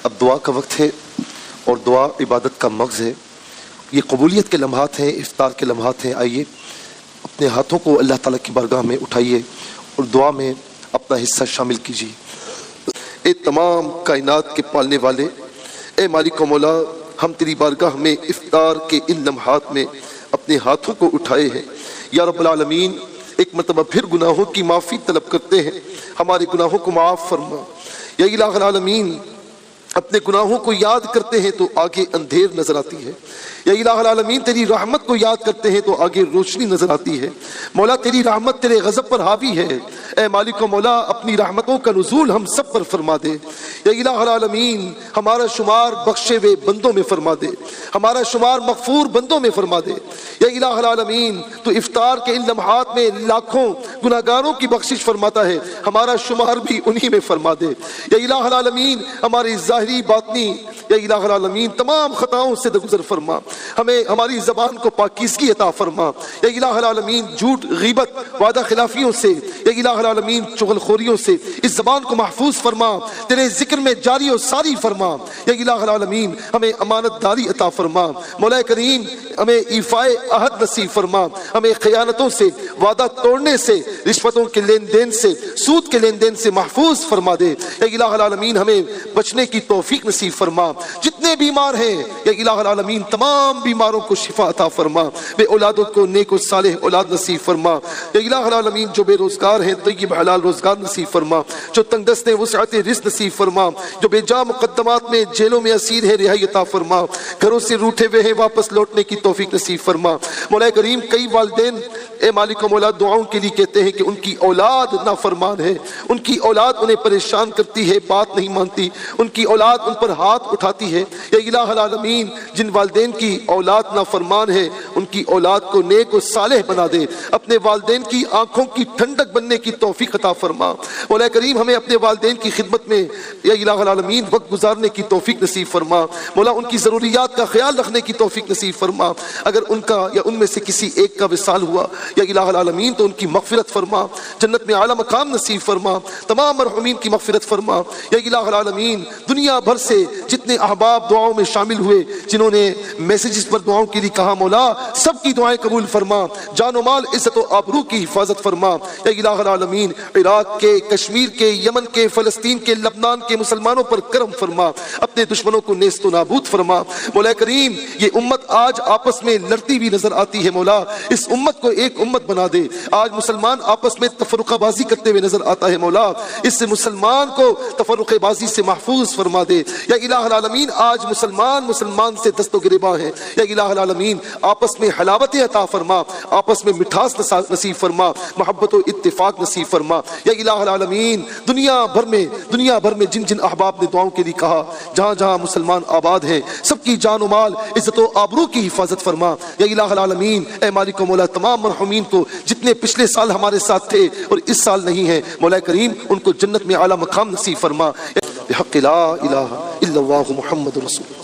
اب دعا کا وقت ہے اور دعا عبادت کا مغز ہے. یہ قبولیت کے لمحات ہیں، افطار کے لمحات ہیں. آئیے اپنے ہاتھوں کو اللہ تعالیٰ کی بارگاہ میں اٹھائیے اور دعا میں اپنا حصہ شامل کیجیے. اے تمام کائنات کے پالنے والے، اے مالک و مولا، ہم تیری بارگاہ میں افطار کے ان لمحات میں اپنے ہاتھوں کو اٹھائے ہیں. یا رب العالمین، ایک مرتبہ پھر گناہوں کی معافی طلب کرتے ہیں. ہمارے گناہوں کو معاف فرما. یا الہ العالمین، اپنے گناہوں کو یاد کرتے ہیں تو آگے اندھیر نظر آتی ہے. یا الہ العالمین، تیری رحمت کو یاد کرتے ہیں تو آگے روشنی نظر آتی ہے. مولا تیری رحمت تیرے غضب پر حاوی ہے. اے مالک و مولا، اپنی رحمتوں کا نزول ہم سب پر فرما دے. یا الہ العالمین، ہمارا شمار بخشے ہوئے بندوں میں فرما دے، ہمارا شمار مغفور بندوں میں فرما دے. یا الہ العالمین، تو افطار کے ان لمحات میں لاکھوں گناہگاروں کی بخشش فرماتا ہے، ہمارا شمار بھی انہی میں فرما دے. یا الہ العالمین، ہماری ظاہری باطنی یا الہ العالمین تمام خطاؤں سے درگزر فرما. ہمیں ہماری زبان کو پاکیزگی عطا فرما. یا الہ العالمین، جھوٹ، غیبت، وعدہ خلافیوں سے، یا الہ العالمین چغل خوریوں سے اس زبان کو محفوظ فرما. تیرے ذکر میں جاری و ساری فرما. یا الہ العالمین، ہمیں امانت داری عطا فرما. مولا کریم، ہمیں ایفائے عہد نصیب فرما. ہمیں خیانتوں سے، وعدہ توڑنے سے، رشوتوں کے لین دین سے، سود کے لین دین سے محفوظ فرما دے. یا الہ العالمین، ہمیں بچنے کی توفیق نصیب فرما. جتنے بیمار ہیں یا الہ العالمین تمام بیماروں کو شفا عطا فرما. بے اولادوں کو نیک و صالح اولاد نصیب فرما. یا الہ العالمین، جو بے روزگار ہیں طیب حلال روزگار نصیب فرما. جو تنگ دست ہیں وسعت رزق نصیب فرما. جو بے جا مقدمات میں جیلوں میں اسیر ہیں رہائی عطا فرما. گھروں سے روٹھے ہوئے ہیں واپس لوٹنے کی توفیق نصیب فرما. مولا کریم، کئی والدین اے مالک و مولا دعاؤں کے لیے کہتے ہیں کہ ان کی اولاد نافرمان ہے، ان کی اولاد انہیں پریشان کرتی ہے، بات نہیں مانتی، ان کی اولاد ان پر ہاتھ اٹھاتی ہے. یا الہ العالمین، جن والدین کی اولاد نافرمان ہے ان کی اولاد کو نیک و صالح بنا دے. اپنے والدین کی آنکھوں کی ٹھنڈک بننے کی توفیق عطا فرما. مولا کریم، ہمیں اپنے والدین کی خدمت میں یا الہ العالمین وقت گزارنے کی توفیق نصیب فرما. مولا ان کی ضروریات کا خیال رکھنے کی توفیق نصیب فرما. اگر ان کا یا ان میں سے کسی ایک کا وصال ہوا یا الہ العالمین تو ان کی مغفرت فرما، جنت میں اعلیٰ مقام نصیب فرما. تمام مرحومین کی مغفرت فرما. یا الہ العالمین، دنیا بھر سے جتنے احباب دعاؤں میں شامل ہوئے، جنہوں نے میسیجز پر دعاؤں کے لیے کہا، مولا سب کی دعائیں قبول فرما. جان و مال، عزت و آبرو کی حفاظت فرما. یا الہ العالمین، عراق کے، کشمیر کے، یمن کے، فلسطین کے، لبنان کے مسلمانوں پر کرم فرما. اپنے دشمنوں کو نیست و نابود فرما. مولا کریم، یہ امت آج آپس میں لڑتی بھی نظر آتی ہے، مولا اس امت کو ایک امت بنا دے. آج مسلمان آپس میں تفرقہ بازی کرتے ہوئے نظر آتا ہے، مولا اس سے مسلمان کو تفرقہ بازی سے محفوظ فرما دے. یا الہ العالمین، آج مسلمان سے دست و گریباں ہیں. یا الہ العالمین، آپس میں حلاوت عطا فرما، آپس میں مٹھاس نصیب فرما، محبت و اتفاق نصیب فرما. یا الہ العالمین، دنیا بھر میں جن احباب نے دعاؤں کے لیے کہا، جہاں جہاں مسلمان آباد ہیں سب کی جان و مال، عزت و آبرو کی حفاظت فرما. یا الہ العالمین، اے مالک و مولا تمام مرحومین کو جتنے پچھلے سال ہمارے ساتھ تھے اور اس سال نہیں ہیں، مولا کریم ان کو جنت میں اعلیٰ مقام نصیب فرما. بحق لا الہ الا اللہ محمد رسول اللہ.